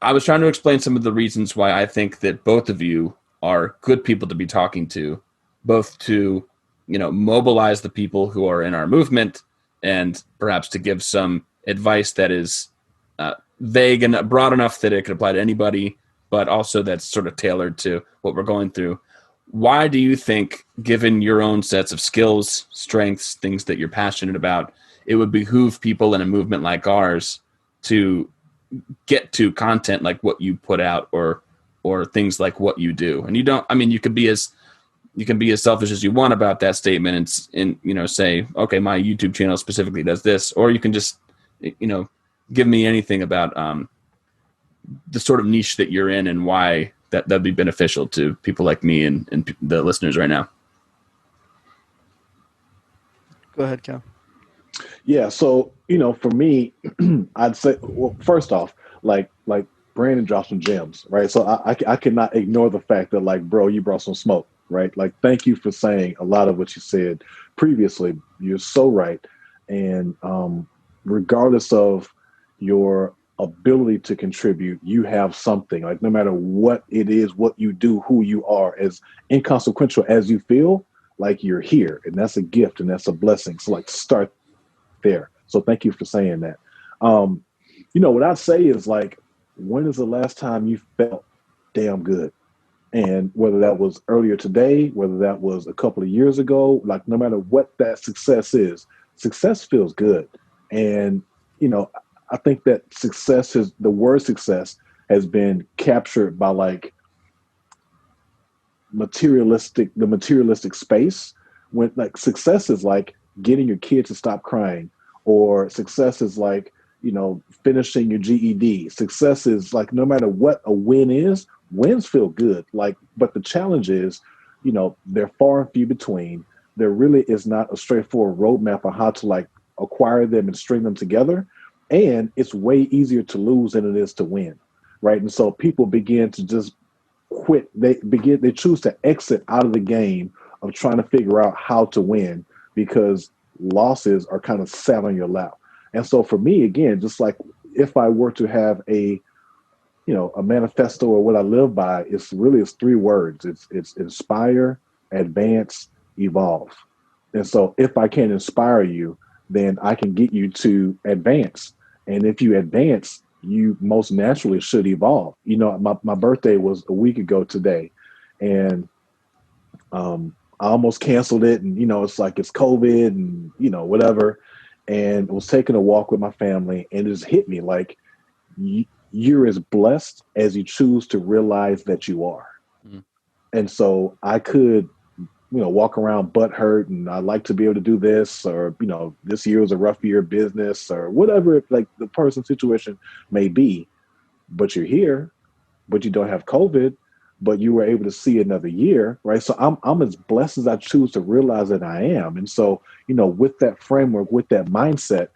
I was trying to explain some of the reasons why I think that both of you are good people to be talking to, both to, mobilize the people who are in our movement and perhaps to give some advice that is vague and broad enough that it could apply to anybody, but also that's sort of tailored to what we're going through. Why do you think, given your own sets of skills, strengths, things that you're passionate about, it would behoove people in a movement like ours to get to content like what you put out, or things like what you do? And you don't, I mean, you can be as selfish as you want about that statement and say, okay, my YouTube channel specifically does this, or you can just give me anything about the sort of niche that you're in and why that'd be beneficial to people like me and the listeners right now. Go ahead, Cam. Yeah, so for me, I'd say, well, first off, like Brandon dropped some gems, right? So I cannot ignore the fact that, like, bro, you brought some smoke, right? Like, thank you for saying a lot of what you said previously. You're so right, and regardless of your ability to contribute, you have something. Like, no matter what it is, what you do, who you are, as inconsequential as you feel, like, you're here, and that's a gift and that's a blessing. So, like, start there. So thank you for saying that. What I'd say is, like, when is the last time you felt damn good? And whether that was earlier today, whether that was a couple of years ago, like, no matter what that success is, success feels good. And, I think that the word success has been captured by, like, the materialistic space, when, like, success is like getting your kid to stop crying, or success is like, finishing your GED. Success is like, no matter what a win is, wins feel good. Like, but the challenge is, they're far and few between. There really is not a straightforward roadmap on how to, like, acquire them and string them together. And it's way easier to lose than it is to win. Right. And so people begin to just quit. They choose to exit out of the game of trying to figure out how to win, because losses are kind of sat on your lap. And so for me, again, just like, if I were to have a manifesto, or what I live by, it's three words. It's inspire, advance, evolve. And so if I can inspire you, then I can get you to advance. And if you advance, you most naturally should evolve. My birthday was a week ago today, and I almost canceled it. And, it's like, it's COVID and, whatever. And I was taking a walk with my family, and it just hit me like, you're as blessed as you choose to realize that you are. Mm. And so I could, walk around butt hurt, and I'd like to be able to do this, or, this year was a rough year of business, or whatever, like, the person's situation may be. But you're here, but you don't have COVID, but you were able to see another year, right? So I'm as blessed as I choose to realize that I am. And so, with that framework, with that mindset,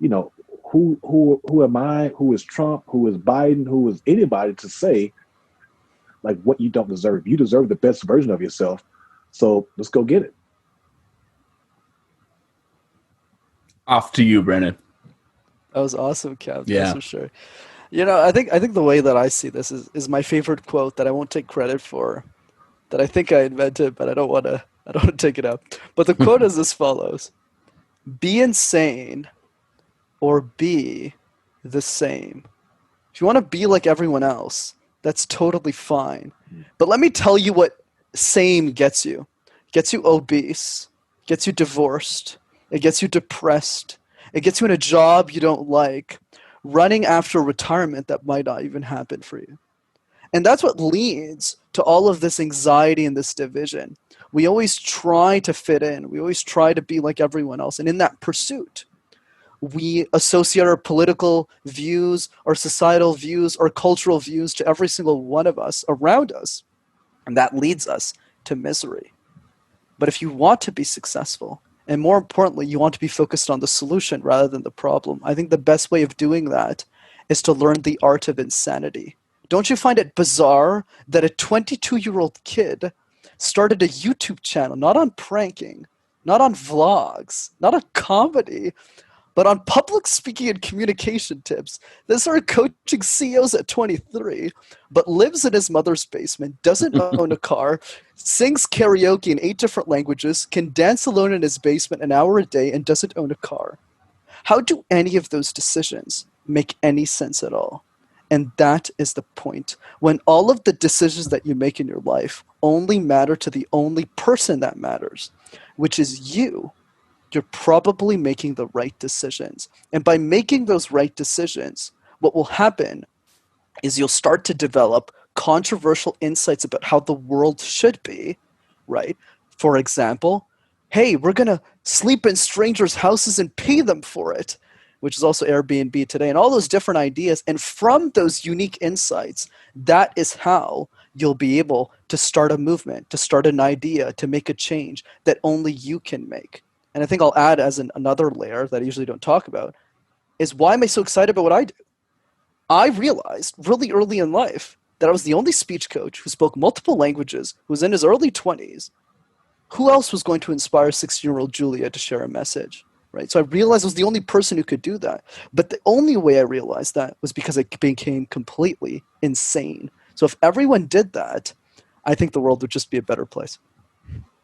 who am I? Who is Trump? Who is Biden? Who is anybody to say, like, what you don't deserve? You deserve the best version of yourself. So let's go get it. Off to you, Brenden. That was awesome, Kev. Yeah. That's for sure. I think the way that I see this is my favorite quote that I won't take credit for, that I think I invented, but I don't want to take it up. But the quote is as follows: "Be insane or be the same." If you want to be like everyone else, that's totally fine. But let me tell you what same gets you. It gets you obese, gets you divorced, it gets you depressed, it gets you in a job you don't like, running after retirement that might not even happen for you. And that's what leads to all of this anxiety and this division. We always try to fit in. We always try to be like everyone else. And in that pursuit, we associate our political views, our societal views, our cultural views to every single one of us around us. And that leads us to misery. But if you want to be successful, and more importantly, you want to be focused on the solution rather than the problem, I think the best way of doing that is to learn the art of insanity. Don't you find it bizarre that a 22-year-old kid started a YouTube channel, not on pranking, not on vlogs, not on comedy, but on public speaking and communication tips that started coaching CEOs at 23, but lives in his mother's basement, doesn't own a car, sings karaoke in 8 different languages, can dance alone in his basement an hour a day, and doesn't own a car. How do any of those decisions make any sense at all? And that is the point. When all of the decisions that you make in your life only matter to the only person that matters, which is you, you're probably making the right decisions. And by making those right decisions, what will happen is you'll start to develop controversial insights about how the world should be, right? For example, hey, we're going to sleep in strangers' houses and pay them for it, which is also Airbnb today, and all those different ideas. And from those unique insights, that is how you'll be able to start a movement, to start an idea, to make a change that only you can make. And I think I'll add as another layer that I usually don't talk about is why am I so excited about what I do? I realized really early in life that I was the only speech coach who spoke multiple languages, who was in his early 20s. Who else was going to inspire 16-year-old Julia to share a message? Right? So I realized I was the only person who could do that. But the only way I realized that was because I became completely insane. So if everyone did that, I think the world would just be a better place.